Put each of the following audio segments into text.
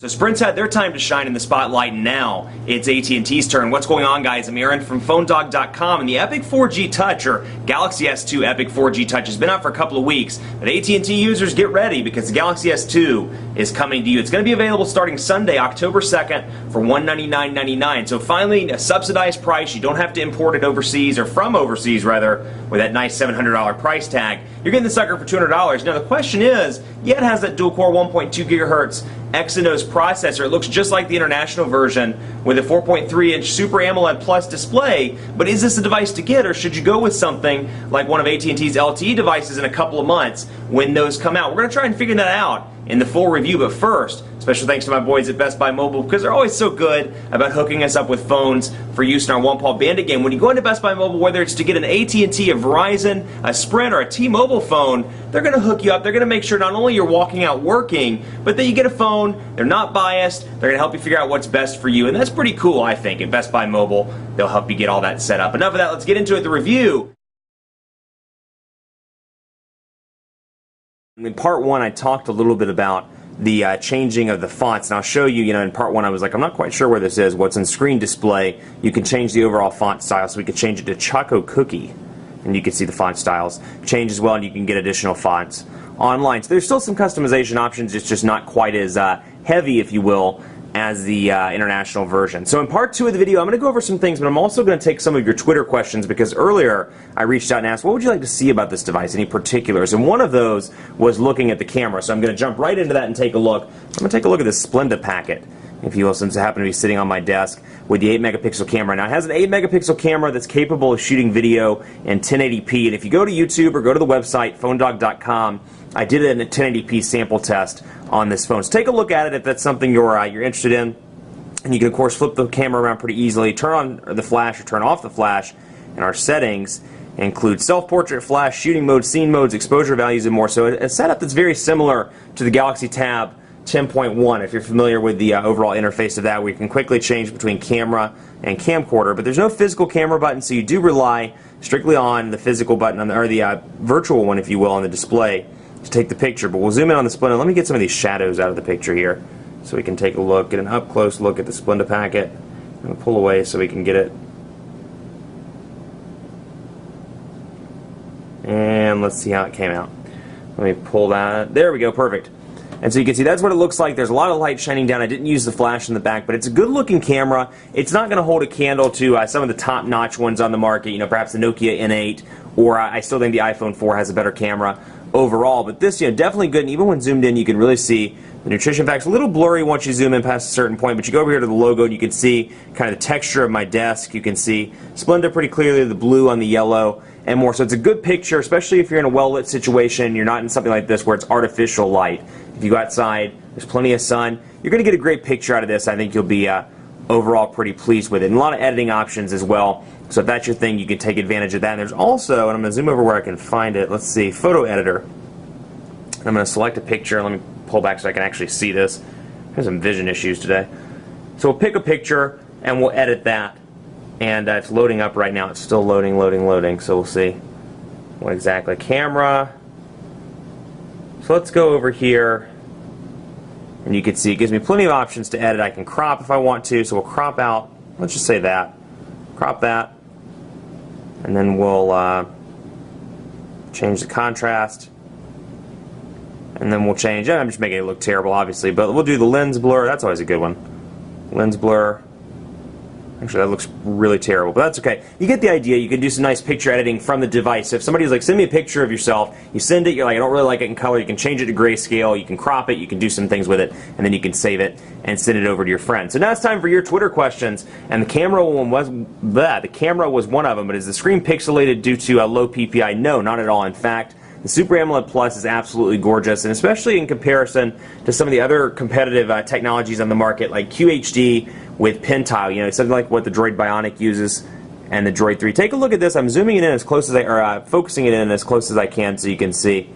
So Sprint's had their time to shine in the spotlight, and now it's AT&T's turn. What's going on, guys? I'm Aaron from PhoneDog.com, and the Epic 4G Touch, or Galaxy S2 Epic 4G Touch, has been out for a couple of weeks. But AT&T users, get ready, because the Galaxy S2 is coming to you. It's going to be available starting Sunday, October 2nd, for $199.99. So finally, a subsidized price. You don't have to import it overseas, or from overseas, rather, with that nice $700 price tag. You're getting the sucker for $200. Now, the question is, yeah, it has that dual-core 1.2 gigahertz Exynos processor. It looks just like the international version with a 4.3-inch Super AMOLED Plus display, but is this a device to get, or should you go with something like one of AT&T's LTE devices in a couple of months when those come out? We're going to try and figure that out in the full review, but first, special thanks to my boys at Best Buy Mobile, because they're always so good about hooking us up with phones for use in our One Paw Bandit game. When you go into Best Buy Mobile, whether it's to get an AT&T, a Verizon, a Sprint, or a T-Mobile phone, they're going to hook you up. They're going to make sure not only you're walking out working, but that you get a phone. They're not biased. They're going to help you figure out what's best for you, and that's pretty cool, I think. At Best Buy Mobile, they'll help you get all that set up. Enough of that. Let's get into it, the review. In part one, I talked a little bit about the changing of the fonts, and I'll show you, in part one I was like, I'm not quite sure where this is. What's in screen display, you can change the overall font style, so we could change it to Choco Cookie, and you can see the font styles change as well, and you can get additional fonts online. So there's still some customization options, it's just not quite as heavy, if you will, as the international version. So in part two of the video, I'm going to go over some things, but I'm also going to take some of your Twitter questions, because earlier I reached out and asked, what would you like to see about this device, any particulars? And one of those was looking at the camera, so I'm going to jump right into that and take a look. I'm going to take a look at this Splenda packet, if you will, since it happened to be sitting on my desk with the 8-megapixel camera. Now, it has an 8-megapixel camera that's capable of shooting video in 1080p, and if you go to YouTube or go to the website, PhoneDog.com, I did it in a 1080p sample test on this phone. So take a look at it if that's something you're interested in. And you can, of course, flip the camera around pretty easily, turn on the flash or turn off the flash, and our settings include self-portrait, flash, shooting mode, scene modes, exposure values, and more. So a setup that's very similar to the Galaxy Tab 10.1, if you're familiar with the overall interface of that, where you can quickly change between camera and camcorder. But there's no physical camera button, so you do rely strictly on the physical button, or the virtual one, if you will, on the display to take the picture. But we'll zoom in on the Splenda. Let me get some of these shadows out of the picture here so we can take a look, get an up-close look at the Splenda packet. I'm going to pull away so we can get it. And let's see how it came out. Let me pull that. There we go, perfect. And so you can see that's what it looks like. There's a lot of light shining down. I didn't use the flash in the back, but it's a good-looking camera. It's not going to hold a candle to some of the top-notch ones on the market, perhaps the Nokia N8, or I still think the iPhone 4 has a better camera overall. But this, definitely good, and even when zoomed in, you can really see the nutrition facts. A little blurry once you zoom in past a certain point, but you go over here to the logo, and you can see kind of the texture of my desk. You can see Splenda pretty clearly, the blue on the yellow, and more. So it's a good picture, especially if you're in a well-lit situation. You're not in something like this where it's artificial light. If you go outside, there's plenty of sun, you're going to get a great picture out of this. I think you'll be overall pretty pleased with it. And a lot of editing options as well. So if that's your thing, you can take advantage of that. And there's also, and I'm going to zoom over where I can find it, let's see, photo editor. I'm going to select a picture. Let me pull back so I can actually see this. I have some vision issues today. So we'll pick a picture and we'll edit that. And it's loading up right now. It's still loading. So we'll see what exactly. Camera. So let's go over here, and you can see it gives me plenty of options to edit. I can crop if I want to, so we'll crop out, let's just say that, crop that, and then we'll change the contrast, and then we'll change, I'm just making it look terrible obviously, but we'll do the lens blur. That's always a good one. Lens blur. Actually, that looks really terrible, but that's okay. You get the idea. You can do some nice picture editing from the device. So if somebody's like, send me a picture of yourself, you send it, you're like, I don't really like it in color, you can change it to grayscale, you can crop it, you can do some things with it, and then you can save it and send it over to your friend. So now it's time for your Twitter questions, and the camera one was, the camera was one of them, but is the screen pixelated due to a low PPI? No, not at all. In fact, the Super AMOLED Plus is absolutely gorgeous, and especially in comparison to some of the other competitive technologies on the market, like QHD with PinTile, something like what the Droid Bionic uses and the Droid 3. Take a look at this. I'm zooming it in as close as focusing it in as close as I can so you can see.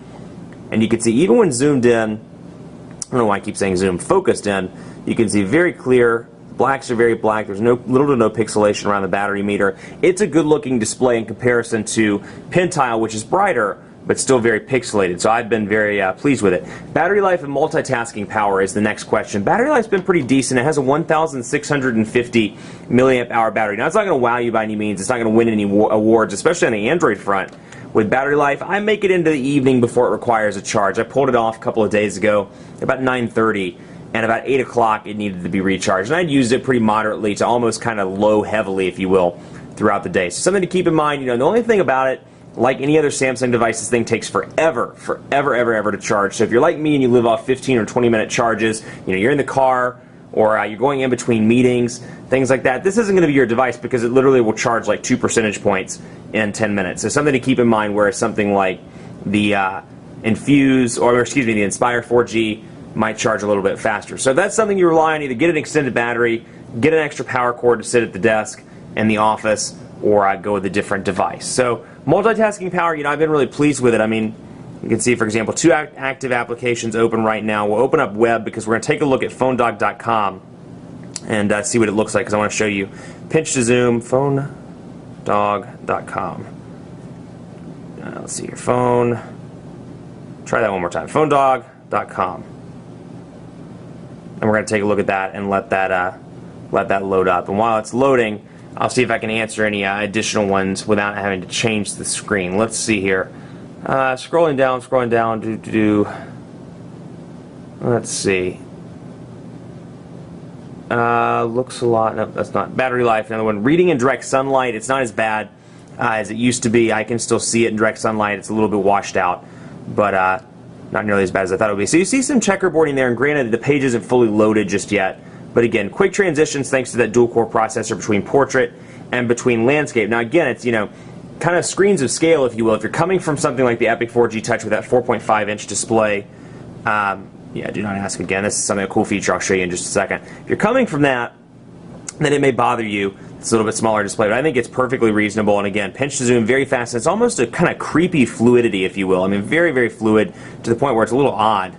And you can see even when zoomed in, I don't know why I keep saying zoom, focused in, you can see very clear. Blacks are very black. There's little to no pixelation around the battery meter. It's a good looking display in comparison to PinTile, which is brighter, but still very pixelated. So I've been very pleased with it. Battery life and multitasking power is the next question. Battery life's been pretty decent. It has a 1,650 milliamp hour battery. Now, it's not going to wow you by any means. It's not going to win any awards, especially on the Android front. With battery life, I make it into the evening before it requires a charge. I pulled it off a couple of days ago, about 9:30, and about 8 o'clock it needed to be recharged. And I'd used it pretty moderately to almost kind of low heavily, if you will, throughout the day. So something to keep in mind, you know, the only thing about it, like any other Samsung device, this thing takes forever to charge. So if you're like me and you live off 15 or 20 minute charges, you know, you're in the car or you're going in between meetings, things like that, this isn't going to be your device because it literally will charge like 2 percentage points in 10 minutes. So something to keep in mind, whereas something like the the Inspire 4G might charge a little bit faster. So that's something you rely on. Either get an extended battery, get an extra power cord to sit at the desk in the office, or go with a different device. So multitasking power, you know, I've been really pleased with it. I mean, you can see, for example, 2 active applications open right now. We'll open up web because we're going to take a look at phonedog.com and see what it looks like, because I want to show you. Pinch to zoom, phonedog.com. Let's see your phone. Try that one more time. Phonedog.com. And we're going to take a look at that and let that load up. And while it's loading, I'll see if I can answer any additional ones without having to change the screen. Let's see here. Scrolling down, let's see. Looks a lot. No, that's not. Battery life, another one. Reading in direct sunlight, it's not as bad as it used to be. I can still see it in direct sunlight. It's a little bit washed out, but not nearly as bad as I thought it would be. So you see some checkerboarding there, and granted, the page isn't fully loaded just yet. But again, quick transitions thanks to that dual-core processor between portrait and between landscape. Now again, it's, you know, kind of screens of scale, if you will. If you're coming from something like the Epic 4G Touch with that 4.5-inch display, yeah, do not ask again. This is a cool feature I'll show you in just a second. If you're coming from that, then it may bother you. It's a little bit smaller display, but I think it's perfectly reasonable. And again, pinch to zoom very fast. It's almost a kind of creepy fluidity, if you will. I mean, very, very fluid to the point where it's a little odd.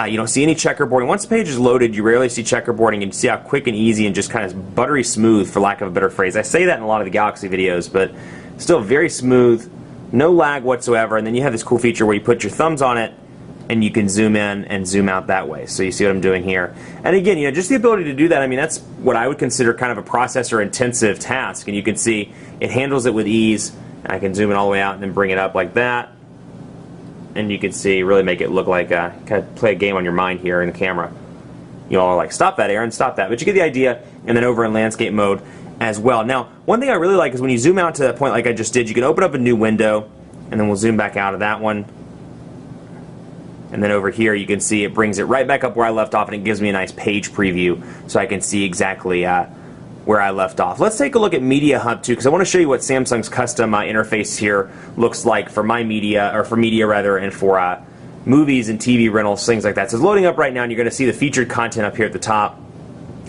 You don't see any checkerboarding. Once the page is loaded, you rarely see checkerboarding, and you see how quick and easy and just kind of buttery smooth, for lack of a better phrase. I say that in a lot of the Galaxy videos, but still very smooth, no lag whatsoever. And then you have this cool feature where you put your thumbs on it, and you can zoom in and zoom out that way. So you see what I'm doing here. And again, you know, just the ability to do that, I mean, that's what I would consider kind of a processor-intensive task. And you can see it handles it with ease. And I can zoom it all the way out and then bring it up like that. And you can see, really make it look like kind of play a game on your mind here in the camera. You all are like, stop that, Aaron, stop that. But you get the idea, and then over in landscape mode as well. Now, one thing I really like is when you zoom out to that point like I just did, you can open up a new window, and then we'll zoom back out of that one. And then over here, you can see it brings it right back up where I left off, and it gives me a nice page preview so I can see exactly where I left off. Let's take a look at Media Hub too, because I want to show you what Samsung's custom interface here looks like for my media, or for media rather, and for movies and TV rentals, things like that. So it's loading up right now, and you're going to see the featured content up here at the top.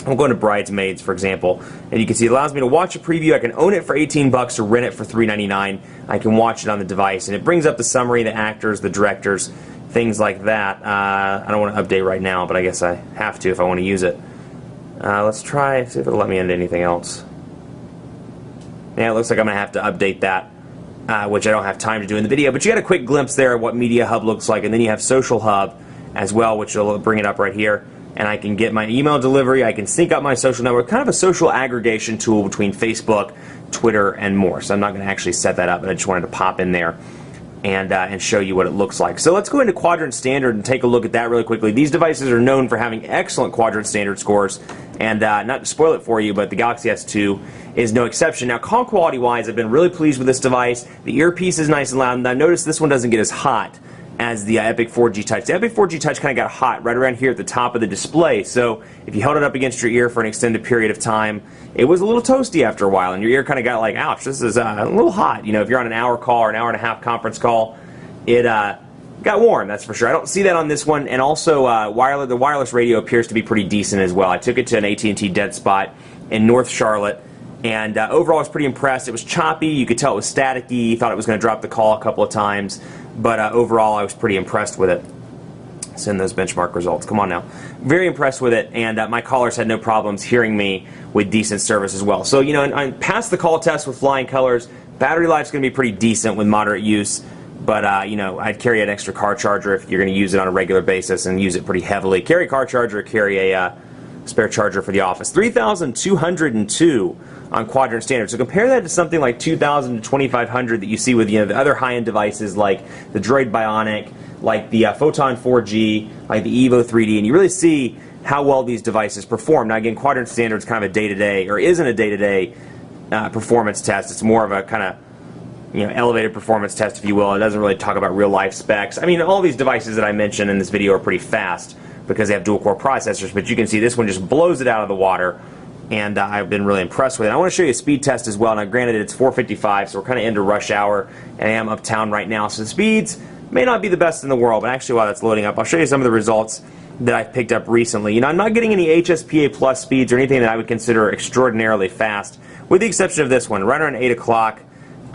I'm going to Bridesmaids, for example, and you can see it allows me to watch a preview. I can own it for 18 bucks or rent it for $3.99. I can watch it on the device, and it brings up the summary, the actors, the directors, things like that. I don't want to update right now, but I guess I have to if I want to use it. Let's try, see if it'll let me into anything else. Yeah, it looks like I'm going to have to update that, which I don't have time to do in the video. But you got a quick glimpse there of what Media Hub looks like, and then you have Social Hub as well, which will bring it up right here. And I can get my email delivery, I can sync up my social network, kind of a social aggregation tool between Facebook, Twitter, and more. So I'm not going to actually set that up, but I just wanted to pop in there and show you what it looks like. So let's go into Quadrant Standard and take a look at that really quickly. These devices are known for having excellent Quadrant Standard scores, and not to spoil it for you, but the Galaxy S2 is no exception. Now, call quality wise, I've been really pleased with this device. The earpiece is nice and loud, and I noticed this one doesn't get as hot as the Epic 4G Touch. The Epic 4G Touch kind of got hot right around here at the top of the display, so if you held it up against your ear for an extended period of time, it was a little toasty after a while, and your ear kind of got like, ouch, this is a little hot. You know, if you're on an hour call or an hour and a half conference call, it got warm, that's for sure. I don't see that on this one, and also the wireless radio appears to be pretty decent as well. I took it to an AT&T dead spot in North Charlotte, and overall I was pretty impressed. It was choppy, you could tell it was staticky, thought it was going to drop the call a couple of times, but overall I was pretty impressed with it. Send those benchmark results. Come on now. Very impressed with it, and my callers had no problems hearing me with decent service as well. So, you know, I passed the call test with flying colors. Battery life's going to be pretty decent with moderate use. But, you know, I'd carry an extra car charger if you're going to use it on a regular basis and use it pretty heavily. Carry a car charger, carry a spare charger for the office. 3,202 on quadrant standard. So compare that to something like 2,000 to 2,500 that you see with, you know, the other high-end devices like the Droid Bionic, like the Photon 4G, like the Evo 3D, and you really see how well these devices perform. Now, again, quadrant standard is kind of a day-to-day, or isn't a day-to-day performance test. It's more of a kind of, you know, elevated performance test, if you will. It doesn't really talk about real-life specs. I mean, all these devices that I mentioned in this video are pretty fast because they have dual-core processors, but you can see this one just blows it out of the water, and I've been really impressed with it. I want to show you a speed test as well. Now, granted, it's 4:55, so we're kind of into rush hour, and I am uptown right now, so the speeds may not be the best in the world, but actually while that's loading up, I'll show you some of the results that I've picked up recently. You know, I'm not getting any HSPA plus speeds or anything that I would consider extraordinarily fast, with the exception of this one. Right around 8 o'clock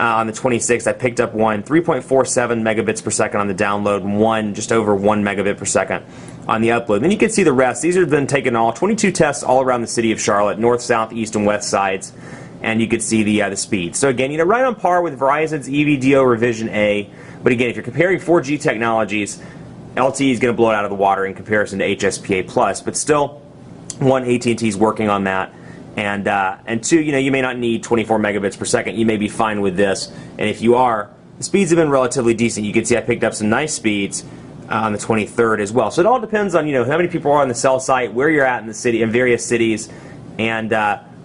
on the 26th, I picked up one 3.47 megabits per second on the download, and one just over 1 megabit per second on the upload. Then you can see the rest. These have been taken all 22 tests all around the city of Charlotte, north, south, east, and west sides, and you can see the speed. So again, you know, right on par with Verizon's EVDO Revision A. But again, if you're comparing 4G technologies, LTE is going to blow it out of the water in comparison to HSPA plus. But still, one, AT&T is working on that. And two, you know, you may not need 24 megabits per second. You may be fine with this. And if you are, the speeds have been relatively decent. You can see I picked up some nice speeds on the 23rd as well. So it all depends on, you know, how many people are on the cell site, where you're at in the city, in various cities, and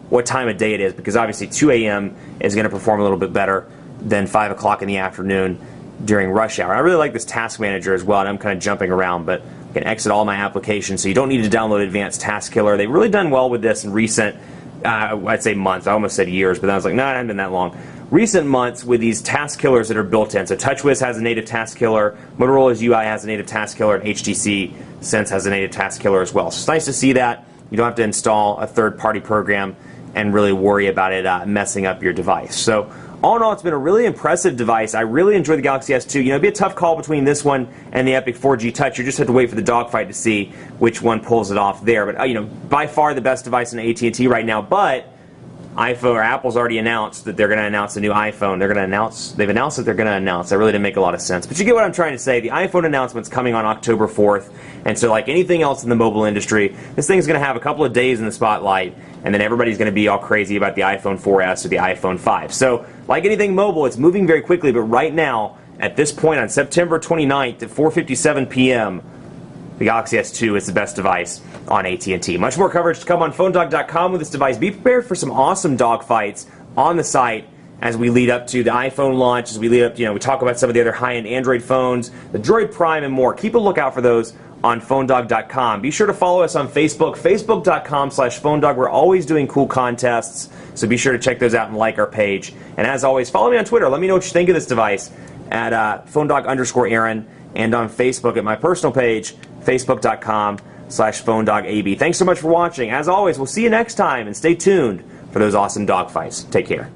what time of day it is. Because obviously 2 a.m. is going to perform a little bit better than 5 o'clock in the afternoon during rush hour. I really like this task manager as well, and I'm kind of jumping around, but I can exit all my applications, so you don't need to download Advanced Task Killer. They've really done well with this in recent, I'd say months. I almost said years, but then I was like, no, it hasn't been that long. Recent months with these task killers that are built in. So TouchWiz has a native task killer, Motorola's UI has a native task killer, and HTC Sense has a native task killer as well. So it's nice to see that. You don't have to install a third-party program and really worry about it messing up your device. So all in all, it's been a really impressive device. I really enjoy the Galaxy S2. You know, it'd be a tough call between this one and the Epic 4G Touch. You just have to wait for the dogfight to see which one pulls it off there. But, you know, by far the best device in AT&T right now. But iPhone, or Apple's already announced that they're going to announce a new iPhone. They've announced that they're going to announce. That really didn't make a lot of sense. But you get what I'm trying to say. The iPhone announcement's coming on October 4th. And so like anything else in the mobile industry, this thing's going to have a couple of days in the spotlight, and then everybody's going to be all crazy about the iPhone 4S or the iPhone 5. So like anything mobile, it's moving very quickly. But right now, at this point on September 29th at 4:57 p.m., the Galaxy S2 is the best device on AT&T. Much more coverage to come on PhoneDog.com with this device. Be prepared for some awesome dogfights on the site as we lead up to the iPhone launch, as we lead up to, you know, we talk about some of the other high-end Android phones, the Droid Prime, and more. Keep a lookout for those on PhoneDog.com. Be sure to follow us on Facebook, Facebook.com/PhoneDog. We're always doing cool contests, so be sure to check those out and like our page. And as always, follow me on Twitter. Let me know what you think of this device at PhoneDog_Aaron, and on Facebook at my personal page, Facebook.com/PhoneDogAB. Thanks so much for watching. As always, we'll see you next time, and stay tuned for those awesome dogfights. Take care.